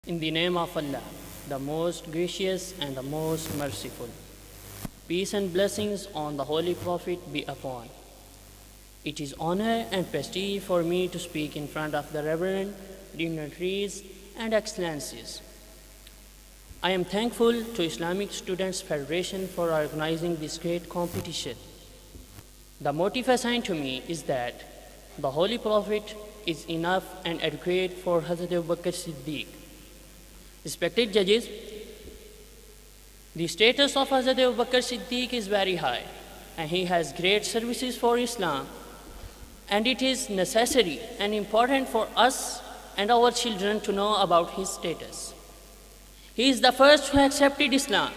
In the name of Allah, the most gracious and the most merciful. Peace and blessings on the Holy Prophet be upon. It is honor and prestige for me to speak in front of the reverend dignitaries and excellencies. I am thankful to Islamic Students Federation for organizing this great competition. The motive assigned to me is that the Holy Prophet is enough and adequate for Hazrat Abu Bakr Siddiq. Respected judges, the status of Hazrat Abu Bakr Siddiq is very high, and he has great services for Islam, and it is necessary and important for us and our children to know about his status. He is the first who accepted Islam.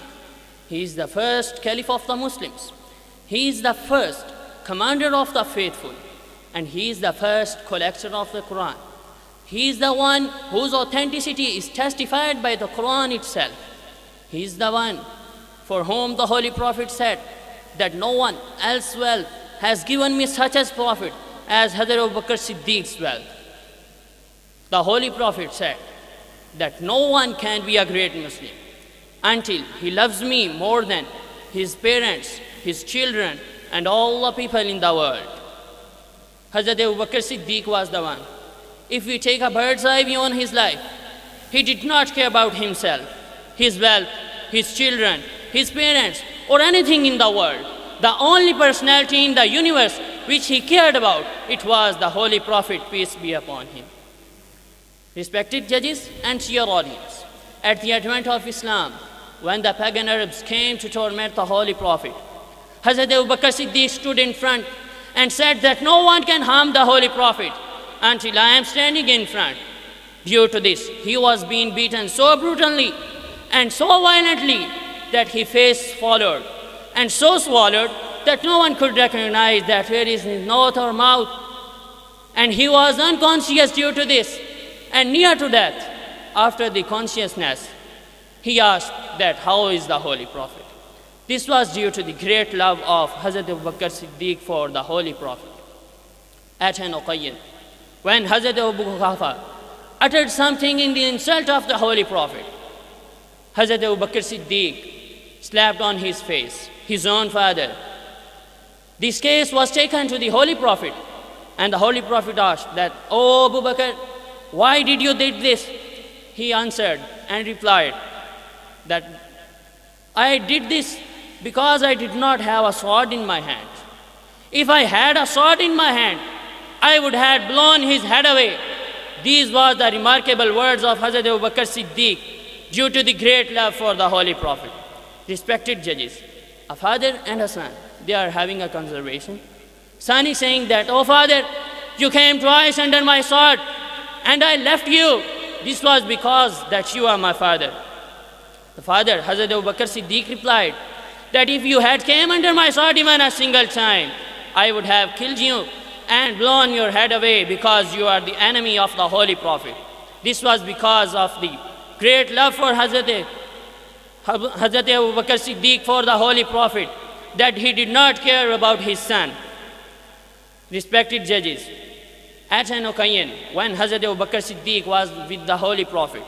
He is the first Caliph of the Muslims. He is the first commander of the faithful, and he is the first collector of the Quran. He is the one whose authenticity is testified by the Quran itself. He is the one for whom the Holy Prophet said that no one else's wealth has given me such a prophet as Hazrat Abu Bakr Siddiq's wealth. The Holy Prophet said that no one can be a great Muslim until he loves me more than his parents, his children, and all the people in the world. Hazrat Abu Bakr Siddiq was the one. If we take a bird's eye view on his life, he did not care about himself, his wealth, his children, his parents, or anything in the world. The only personality in the universe which he cared about, it was the Holy Prophet, peace be upon him. Respected judges and dear audience, at the advent of Islam, when the pagan Arabs came to torment the Holy Prophet, Hazrat Abu Bakr Siddiq stood in front and said that no one can harm the Holy Prophet until I am standing in front. Due to this, he was being beaten so brutally and so violently that his face swallowed, and so swallowed that no one could recognize that where is his nose or mouth. And he was unconscious due to this and near to death. After the consciousness, he asked that how is the Holy Prophet? This was due to the great love of Hazrat Abu Bakr Siddiq for the Holy Prophet. At an occasion, when Hazrat Abu Quhafa uttered something in the insult of the Holy Prophet, Hazrat Abu Bakr Siddiq slapped on his face, his own father. This case was taken to the Holy Prophet, and the Holy Prophet asked that, "Oh Abu Bakr, why did you do this?" He answered and replied that, "I did this because I did not have a sword in my hand. If I had a sword in my hand, I would have blown his head away." These were the remarkable words of Hazrat Abu Bakr Siddiq due to the great love for the Holy Prophet. Respected judges, a father and a son, they are having a conversation. Son is saying that, "Oh father, you came twice under my sword and I left you. This was because that you are my father." The father, Hazrat Abu Bakr Siddiq, replied that if you had came under my sword even a single time, I would have killed you and blown your head away because you are the enemy of the Holy Prophet. This was because of the great love for Hazrat Abu Bakr Siddiq for the Holy Prophet, that he did not care about his son. Respected judges, at an occasion when Hazrat Abu Bakr Siddiq was with the Holy Prophet,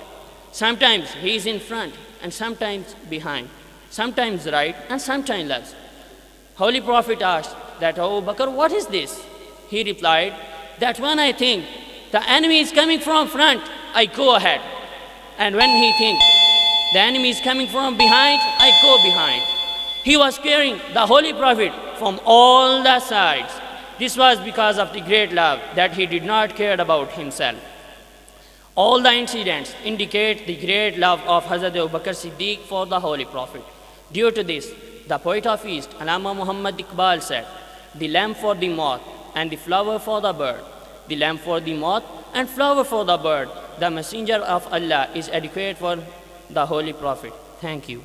sometimes he is in front and sometimes behind, sometimes right and sometimes left. Holy Prophet asked that, "Oh Bakr, what is this?" He replied that, "When I think the enemy is coming from front, I go ahead. And when he thinks the enemy is coming from behind, I go behind." He was carrying the Holy Prophet from all the sides. This was because of the great love that he did not care about himself. All the incidents indicate the great love of Hazrat Abu Bakr Siddiq for the Holy Prophet. Due to this, the poet of East, Allama Muhammad Iqbal, said, "The lamp for the moth and the flower for the bird, the lamp for the moth and flower for the bird, the messenger of Allah is adequate for the Holy Prophet." Thank you.